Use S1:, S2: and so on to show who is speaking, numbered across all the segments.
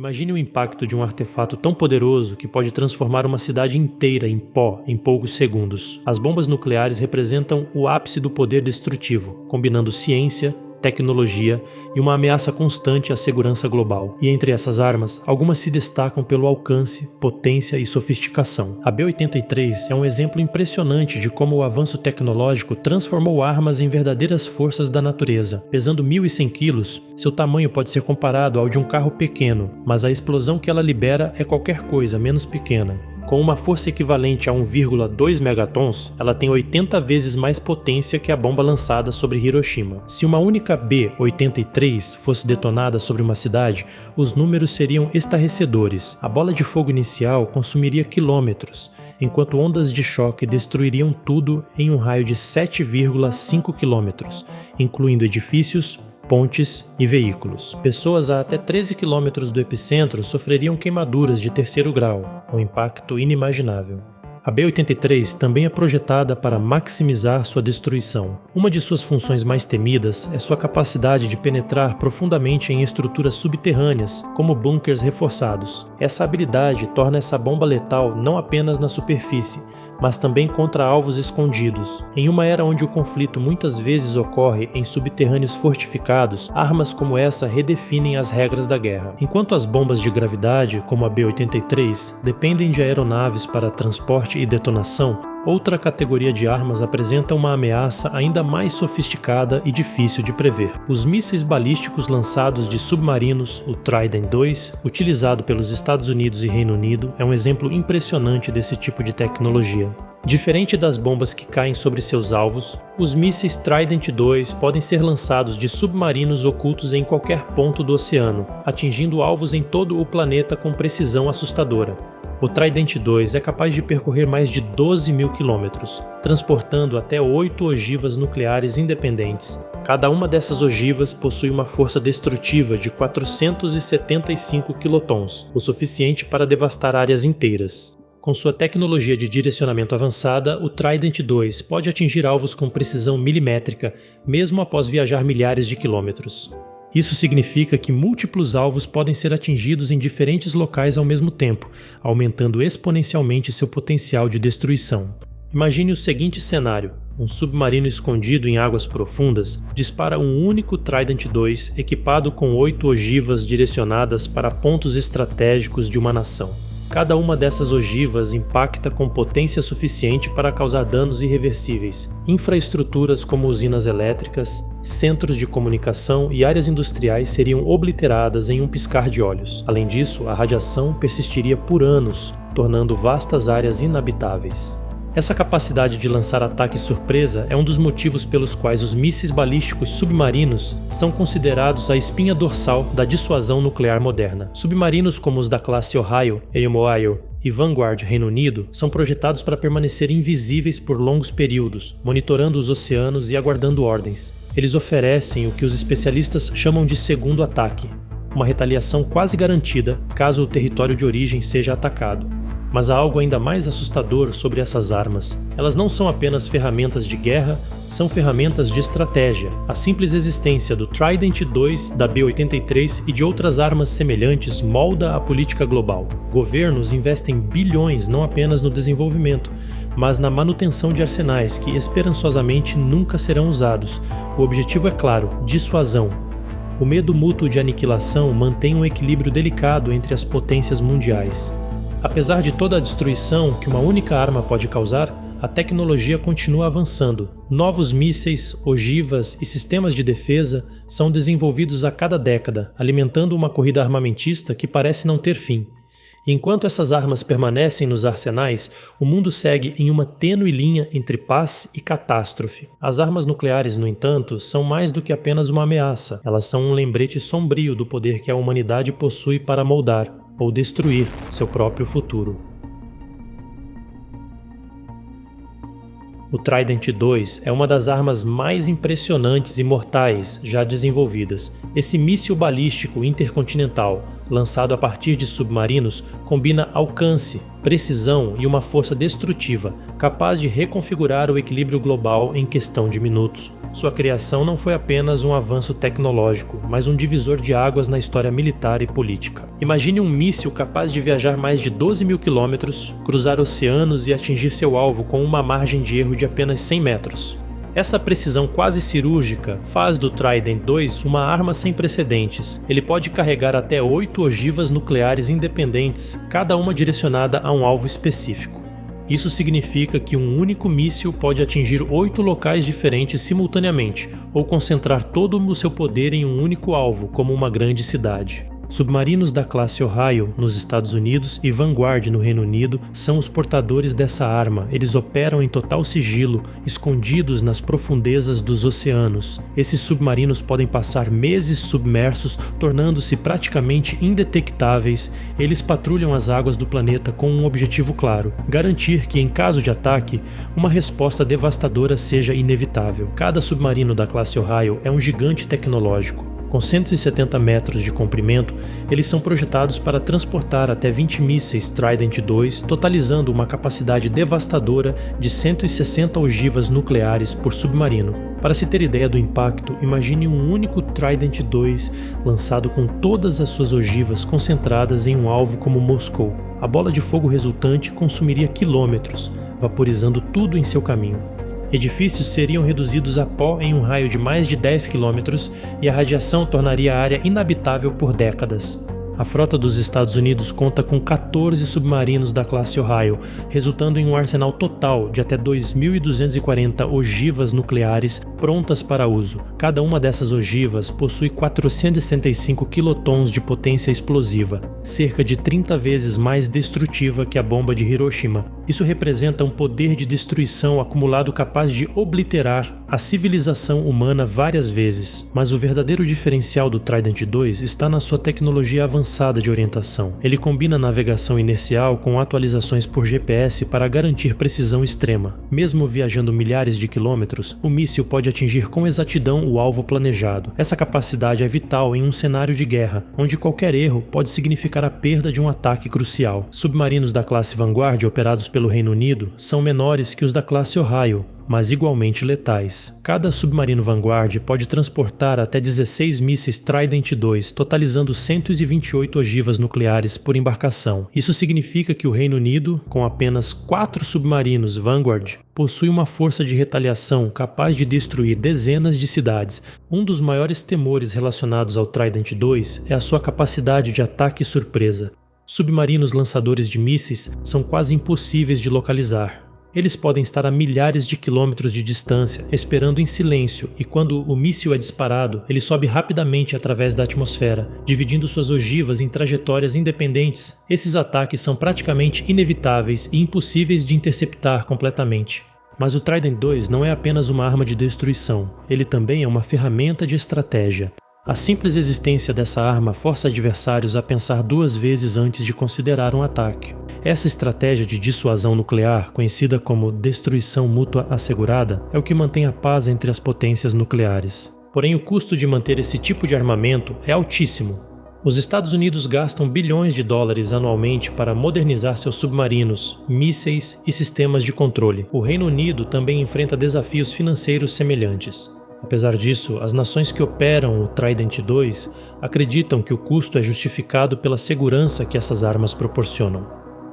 S1: Imagine o impacto de um artefato tão poderoso que pode transformar uma cidade inteira em pó em poucos segundos. As bombas nucleares representam o ápice do poder destrutivo, combinando ciência, tecnologia e uma ameaça constante à segurança global. E entre essas armas, algumas se destacam pelo alcance, potência e sofisticação. A B-83 é um exemplo impressionante de como o avanço tecnológico transformou armas em verdadeiras forças da natureza. Pesando 1.100 quilos, seu tamanho pode ser comparado ao de um carro pequeno, mas a explosão que ela libera é qualquer coisa menos pequena. Com uma força equivalente a 1,2 megatons, ela tem 80 vezes mais potência que a bomba lançada sobre Hiroshima. Se uma única B-83 fosse detonada sobre uma cidade, os números seriam estarrecedores. A bola de fogo inicial consumiria quilômetros, enquanto ondas de choque destruiriam tudo em um raio de 7,5 quilômetros, incluindo edifícios, pontes e veículos. Pessoas a até 13 quilômetros do epicentro sofreriam queimaduras de terceiro grau, um impacto inimaginável. A B-83 também é projetada para maximizar sua destruição. Uma de suas funções mais temidas é sua capacidade de penetrar profundamente em estruturas subterrâneas, como bunkers reforçados. Essa habilidade torna essa bomba letal não apenas na superfície, mas também contra alvos escondidos. Em uma era onde o conflito muitas vezes ocorre em subterrâneos fortificados, armas como essa redefinem as regras da guerra. Enquanto as bombas de gravidade, como a B-83, dependem de aeronaves para transporte e detonação, outra categoria de armas apresenta uma ameaça ainda mais sofisticada e difícil de prever. Os mísseis balísticos lançados de submarinos, o Trident II, utilizado pelos Estados Unidos e Reino Unido, é um exemplo impressionante desse tipo de tecnologia. Diferente das bombas que caem sobre seus alvos, os mísseis Trident II podem ser lançados de submarinos ocultos em qualquer ponto do oceano, atingindo alvos em todo o planeta com precisão assustadora. O Trident II é capaz de percorrer mais de 12.000 quilômetros, transportando até 8 ogivas nucleares independentes. Cada uma dessas ogivas possui uma força destrutiva de 475 quilotons, o suficiente para devastar áreas inteiras. Com sua tecnologia de direcionamento avançada, o Trident II pode atingir alvos com precisão milimétrica, mesmo após viajar milhares de quilômetros. Isso significa que múltiplos alvos podem ser atingidos em diferentes locais ao mesmo tempo, aumentando exponencialmente seu potencial de destruição. Imagine o seguinte cenário: um submarino escondido em águas profundas dispara um único Trident II equipado com 8 ogivas direcionadas para pontos estratégicos de uma nação. Cada uma dessas ogivas impacta com potência suficiente para causar danos irreversíveis. Infraestruturas como usinas elétricas, centros de comunicação e áreas industriais seriam obliteradas em um piscar de olhos. Além disso, a radiação persistiria por anos, tornando vastas áreas inabitáveis. Essa capacidade de lançar ataque surpresa é um dos motivos pelos quais os mísseis balísticos submarinos são considerados a espinha dorsal da dissuasão nuclear moderna. Submarinos como os da classe Ohio, Ohio e Vanguard, Reino Unido, são projetados para permanecer invisíveis por longos períodos, monitorando os oceanos e aguardando ordens. Eles oferecem o que os especialistas chamam de segundo ataque, uma retaliação quase garantida caso o território de origem seja atacado. Mas há algo ainda mais assustador sobre essas armas. Elas não são apenas ferramentas de guerra, são ferramentas de estratégia. A simples existência do Trident II, da B-83 e de outras armas semelhantes molda a política global. Governos investem bilhões não apenas no desenvolvimento, mas na manutenção de arsenais que esperançosamente nunca serão usados. O objetivo é claro: dissuasão. O medo mútuo de aniquilação mantém um equilíbrio delicado entre as potências mundiais. Apesar de toda a destruição que uma única arma pode causar, a tecnologia continua avançando. Novos mísseis, ogivas e sistemas de defesa são desenvolvidos a cada década, alimentando uma corrida armamentista que parece não ter fim. Enquanto essas armas permanecem nos arsenais, o mundo segue em uma tênue linha entre paz e catástrofe. As armas nucleares, no entanto, são mais do que apenas uma ameaça. Elas são um lembrete sombrio do poder que a humanidade possui para moldar ou destruir seu próprio futuro. O Trident II é uma das armas mais impressionantes e mortais já desenvolvidas. Esse míssil balístico intercontinental, lançado a partir de submarinos, combina alcance, precisão e uma força destrutiva, capaz de reconfigurar o equilíbrio global em questão de minutos. Sua criação não foi apenas um avanço tecnológico, mas um divisor de águas na história militar e política. Imagine um míssil capaz de viajar mais de 12 mil quilômetros, cruzar oceanos e atingir seu alvo com uma margem de erro de apenas 100 metros. Essa precisão quase cirúrgica faz do Trident II uma arma sem precedentes. Ele pode carregar até 8 ogivas nucleares independentes, cada uma direcionada a um alvo específico. Isso significa que um único míssil pode atingir 8 locais diferentes simultaneamente, ou concentrar todo o seu poder em um único alvo, como uma grande cidade. Submarinos da classe Ohio, nos Estados Unidos, e Vanguard, no Reino Unido, são os portadores dessa arma. Eles operam em total sigilo, escondidos nas profundezas dos oceanos. Esses submarinos podem passar meses submersos, tornando-se praticamente indetectáveis. Eles patrulham as águas do planeta com um objetivo claro: garantir que, em caso de ataque, uma resposta devastadora seja inevitável. Cada submarino da classe Ohio é um gigante tecnológico. Com 170 metros de comprimento, eles são projetados para transportar até 20 mísseis Trident II, totalizando uma capacidade devastadora de 160 ogivas nucleares por submarino. Para se ter ideia do impacto, imagine um único Trident II lançado com todas as suas ogivas concentradas em um alvo como Moscou. A bola de fogo resultante consumiria quilômetros, vaporizando tudo em seu caminho. Edifícios seriam reduzidos a pó em um raio de mais de 10 quilômetros e a radiação tornaria a área inabitável por décadas. A frota dos Estados Unidos conta com 14 submarinos da classe Ohio, resultando em um arsenal total de até 2.240 ogivas nucleares prontas para uso. Cada uma dessas ogivas possui 475 quilotons de potência explosiva, cerca de 30 vezes mais destrutiva que a bomba de Hiroshima. Isso representa um poder de destruição acumulado capaz de obliterar a civilização humana várias vezes. Mas o verdadeiro diferencial do Trident II está na sua tecnologia avançada de orientação. Ele combina navegação inercial com atualizações por GPS para garantir precisão extrema. Mesmo viajando milhares de quilômetros, o míssil pode atingir com exatidão o alvo planejado. Essa capacidade é vital em um cenário de guerra, onde qualquer erro pode significar a perda de um ataque crucial. Submarinos da classe Vanguard operados pelo Reino Unido são menores que os da classe Ohio, mas igualmente letais. Cada submarino Vanguard pode transportar até 16 mísseis Trident II, totalizando 128 ogivas nucleares por embarcação. Isso significa que o Reino Unido, com apenas 4 submarinos Vanguard, possui uma força de retaliação capaz de destruir dezenas de cidades. Um dos maiores temores relacionados ao Trident II é a sua capacidade de ataque surpresa. Submarinos lançadores de mísseis são quase impossíveis de localizar. Eles podem estar a milhares de quilômetros de distância, esperando em silêncio, e quando o míssil é disparado, ele sobe rapidamente através da atmosfera, dividindo suas ogivas em trajetórias independentes. Esses ataques são praticamente inevitáveis e impossíveis de interceptar completamente. Mas o Trident II não é apenas uma arma de destruição, ele também é uma ferramenta de estratégia. A simples existência dessa arma força adversários a pensar 2 vezes antes de considerar um ataque. Essa estratégia de dissuasão nuclear, conhecida como destruição mútua assegurada, é o que mantém a paz entre as potências nucleares. Porém, o custo de manter esse tipo de armamento é altíssimo. Os Estados Unidos gastam bilhões de dólares anualmente para modernizar seus submarinos, mísseis e sistemas de controle. O Reino Unido também enfrenta desafios financeiros semelhantes. Apesar disso, as nações que operam o Trident II acreditam que o custo é justificado pela segurança que essas armas proporcionam.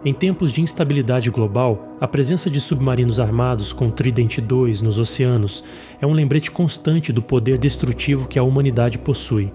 S1: Em tempos de instabilidade global, a presença de submarinos armados com Trident II nos oceanos é um lembrete constante do poder destrutivo que a humanidade possui.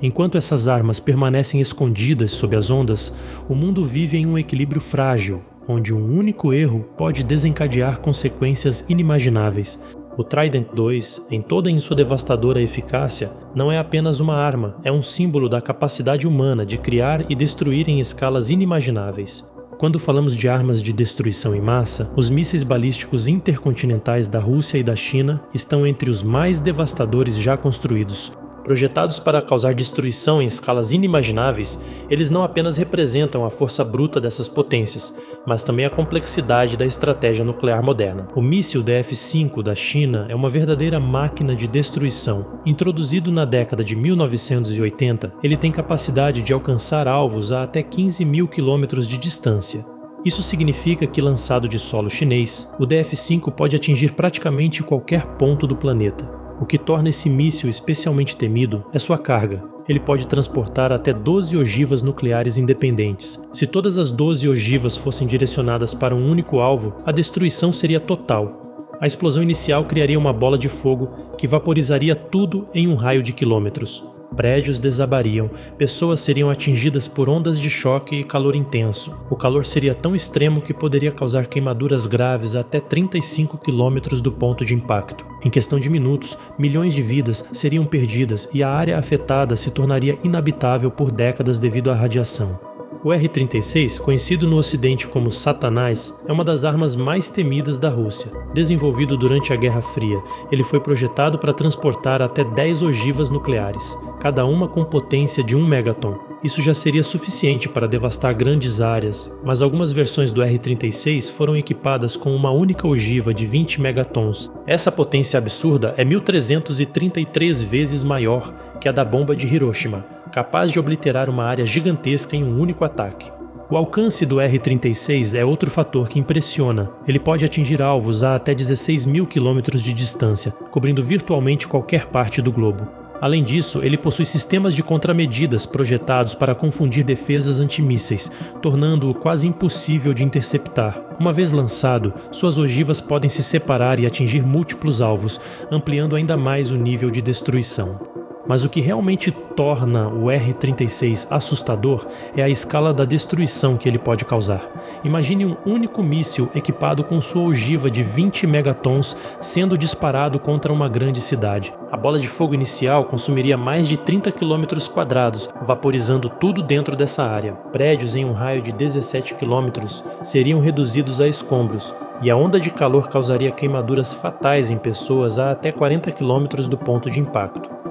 S1: Enquanto essas armas permanecem escondidas sob as ondas, o mundo vive em um equilíbrio frágil, onde um único erro pode desencadear consequências inimagináveis. O Trident II, em toda sua devastadora eficácia, não é apenas uma arma, é um símbolo da capacidade humana de criar e destruir em escalas inimagináveis. Quando falamos de armas de destruição em massa, os mísseis balísticos intercontinentais da Rússia e da China estão entre os mais devastadores já construídos. Projetados para causar destruição em escalas inimagináveis, eles não apenas representam a força bruta dessas potências, mas também a complexidade da estratégia nuclear moderna. O míssil DF-5 da China é uma verdadeira máquina de destruição. Introduzido na década de 1980, ele tem capacidade de alcançar alvos a até 15 mil quilômetros de distância. Isso significa que, lançado de solo chinês, o DF-5 pode atingir praticamente qualquer ponto do planeta. O que torna esse míssil especialmente temido é sua carga. Ele pode transportar até 12 ogivas nucleares independentes. Se todas as 12 ogivas fossem direcionadas para um único alvo, a destruição seria total. A explosão inicial criaria uma bola de fogo que vaporizaria tudo em um raio de quilômetros. Prédios desabariam, pessoas seriam atingidas por ondas de choque e calor intenso. O calor seria tão extremo que poderia causar queimaduras graves a até 35 quilômetros do ponto de impacto. Em questão de minutos, milhões de vidas seriam perdidas e a área afetada se tornaria inabitável por décadas devido à radiação. O R-36, conhecido no Ocidente como Satanás, é uma das armas mais temidas da Rússia. Desenvolvido durante a Guerra Fria, ele foi projetado para transportar até 10 ogivas nucleares, cada uma com potência de 1 megaton. Isso já seria suficiente para devastar grandes áreas, mas algumas versões do R-36 foram equipadas com uma única ogiva de 20 megatons. Essa potência absurda é 1333 vezes maior que a da bomba de Hiroshima, capaz de obliterar uma área gigantesca em um único ataque. O alcance do R-36 é outro fator que impressiona. Ele pode atingir alvos a até 16 mil quilômetros de distância, cobrindo virtualmente qualquer parte do globo. Além disso, ele possui sistemas de contramedidas projetados para confundir defesas antimísseis, tornando-o quase impossível de interceptar. Uma vez lançado, suas ogivas podem se separar e atingir múltiplos alvos, ampliando ainda mais o nível de destruição. Mas o que realmente torna o R-36 assustador é a escala da destruição que ele pode causar. Imagine um único míssil equipado com sua ogiva de 20 megatons sendo disparado contra uma grande cidade. A bola de fogo inicial consumiria mais de 30 quilômetros quadrados, vaporizando tudo dentro dessa área. Prédios em um raio de 17 quilômetros seriam reduzidos a escombros, e a onda de calor causaria queimaduras fatais em pessoas a até 40 quilômetros do ponto de impacto.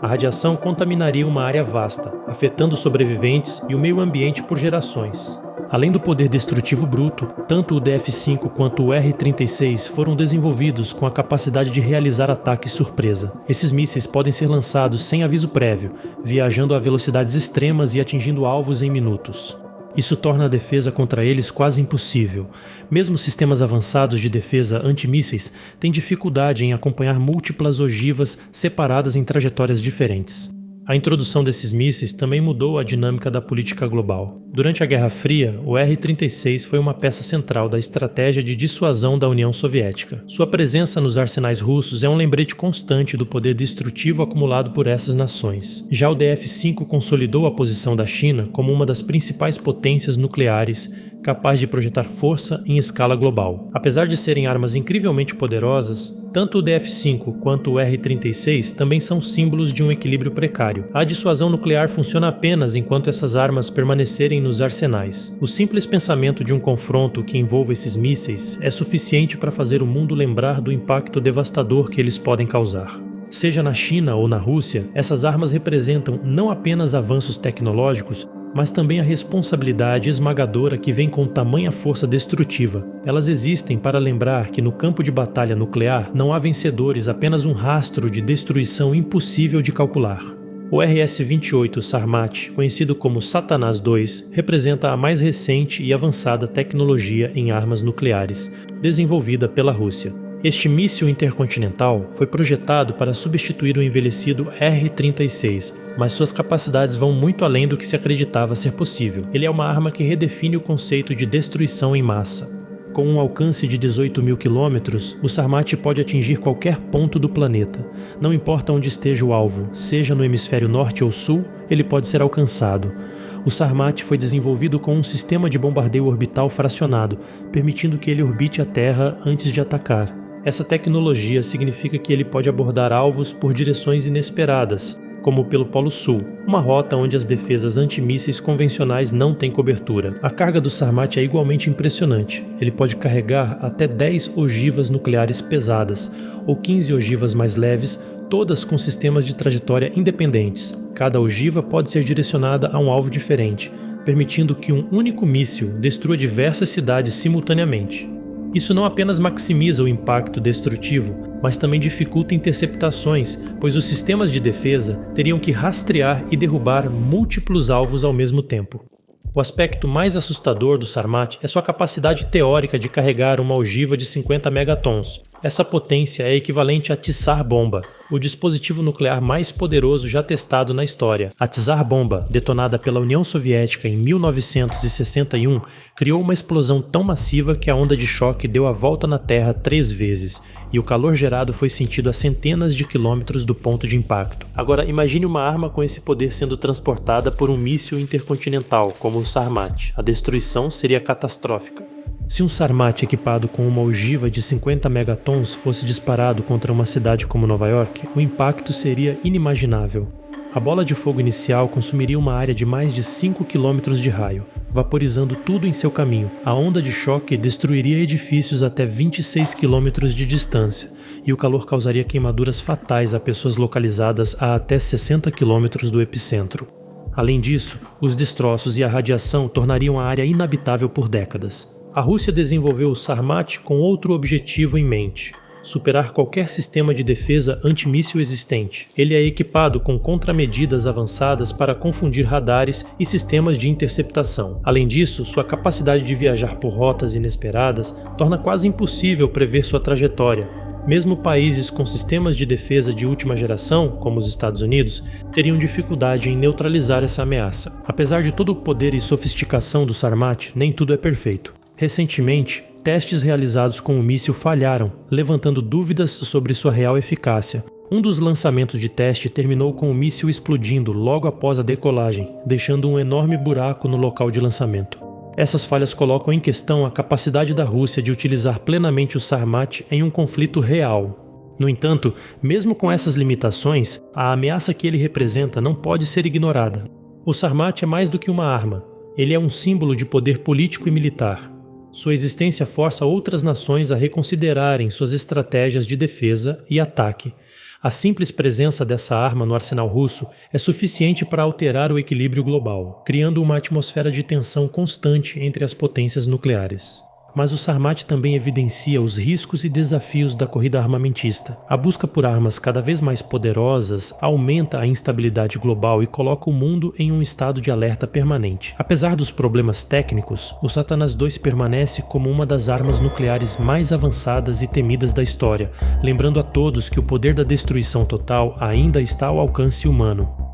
S1: A radiação contaminaria uma área vasta, afetando os sobreviventes e o meio ambiente por gerações. Além do poder destrutivo bruto, tanto o DF-5 quanto o R-36 foram desenvolvidos com a capacidade de realizar ataques surpresa. Esses mísseis podem ser lançados sem aviso prévio, viajando a velocidades extremas e atingindo alvos em minutos. Isso torna a defesa contra eles quase impossível. Mesmo sistemas avançados de defesa antimísseis têm dificuldade em acompanhar múltiplas ogivas separadas em trajetórias diferentes. A introdução desses mísseis também mudou a dinâmica da política global. Durante a Guerra Fria, o R-36 foi uma peça central da estratégia de dissuasão da União Soviética. Sua presença nos arsenais russos é um lembrete constante do poder destrutivo acumulado por essas nações. Já o DF-5 consolidou a posição da China como uma das principais potências nucleares, capaz de projetar força em escala global. Apesar de serem armas incrivelmente poderosas, tanto o DF-5 quanto o R-36 também são símbolos de um equilíbrio precário. A dissuasão nuclear funciona apenas enquanto essas armas permanecerem nos arsenais. O simples pensamento de um confronto que envolva esses mísseis é suficiente para fazer o mundo lembrar do impacto devastador que eles podem causar. Seja na China ou na Rússia, essas armas representam não apenas avanços tecnológicos, mas também a responsabilidade esmagadora que vem com tamanha força destrutiva. Elas existem para lembrar que no campo de batalha nuclear não há vencedores, apenas um rastro de destruição impossível de calcular. O RS-28 Sarmat, conhecido como Satanás II, representa a mais recente e avançada tecnologia em armas nucleares, desenvolvida pela Rússia. Este míssil intercontinental foi projetado para substituir o envelhecido R-36, mas suas capacidades vão muito além do que se acreditava ser possível. Ele é uma arma que redefine o conceito de destruição em massa. Com um alcance de 18 mil quilômetros, o Sarmat pode atingir qualquer ponto do planeta. Não importa onde esteja o alvo, seja no hemisfério norte ou sul, ele pode ser alcançado. O Sarmat foi desenvolvido com um sistema de bombardeio orbital fracionado, permitindo que ele orbite a Terra antes de atacar. Essa tecnologia significa que ele pode abordar alvos por direções inesperadas, como pelo Polo Sul, uma rota onde as defesas antimísseis convencionais não têm cobertura. A carga do Sarmat é igualmente impressionante. Ele pode carregar até 10 ogivas nucleares pesadas, ou 15 ogivas mais leves, todas com sistemas de trajetória independentes. Cada ogiva pode ser direcionada a um alvo diferente, permitindo que um único míssil destrua diversas cidades simultaneamente. Isso não apenas maximiza o impacto destrutivo, mas também dificulta interceptações, pois os sistemas de defesa teriam que rastrear e derrubar múltiplos alvos ao mesmo tempo. O aspecto mais assustador do Sarmat é sua capacidade teórica de carregar uma ogiva de 50 megatons, Essa potência é equivalente à Tsar Bomba, o dispositivo nuclear mais poderoso já testado na história. A Tsar Bomba, detonada pela União Soviética em 1961, criou uma explosão tão massiva que a onda de choque deu a volta na Terra 3 vezes, e o calor gerado foi sentido a centenas de quilômetros do ponto de impacto. Agora, imagine uma arma com esse poder sendo transportada por um míssil intercontinental, como o Sarmat. A destruição seria catastrófica. Se um Sarmat equipado com uma ogiva de 50 megatons fosse disparado contra uma cidade como Nova York, o impacto seria inimaginável. A bola de fogo inicial consumiria uma área de mais de 5 km de raio, vaporizando tudo em seu caminho. A onda de choque destruiria edifícios até 26 km de distância, e o calor causaria queimaduras fatais a pessoas localizadas a até 60 km do epicentro. Além disso, os destroços e a radiação tornariam a área inabitável por décadas. A Rússia desenvolveu o Sarmat com outro objetivo em mente: superar qualquer sistema de defesa antimíssil existente. Ele é equipado com contramedidas avançadas para confundir radares e sistemas de interceptação. Além disso, sua capacidade de viajar por rotas inesperadas torna quase impossível prever sua trajetória. Mesmo países com sistemas de defesa de última geração, como os Estados Unidos, teriam dificuldade em neutralizar essa ameaça. Apesar de todo o poder e sofisticação do Sarmat, nem tudo é perfeito. Recentemente, testes realizados com o míssil falharam, levantando dúvidas sobre sua real eficácia. Um dos lançamentos de teste terminou com o míssil explodindo logo após a decolagem, deixando um enorme buraco no local de lançamento. Essas falhas colocam em questão a capacidade da Rússia de utilizar plenamente o Sarmat em um conflito real. No entanto, mesmo com essas limitações, a ameaça que ele representa não pode ser ignorada. O Sarmat é mais do que uma arma. Ele é um símbolo de poder político e militar. Sua existência força outras nações a reconsiderarem suas estratégias de defesa e ataque. A simples presença dessa arma no arsenal russo é suficiente para alterar o equilíbrio global, criando uma atmosfera de tensão constante entre as potências nucleares. Mas o Sarmat também evidencia os riscos e desafios da corrida armamentista. A busca por armas cada vez mais poderosas aumenta a instabilidade global e coloca o mundo em um estado de alerta permanente. Apesar dos problemas técnicos, o Satanás II permanece como uma das armas nucleares mais avançadas e temidas da história, lembrando a todos que o poder da destruição total ainda está ao alcance humano.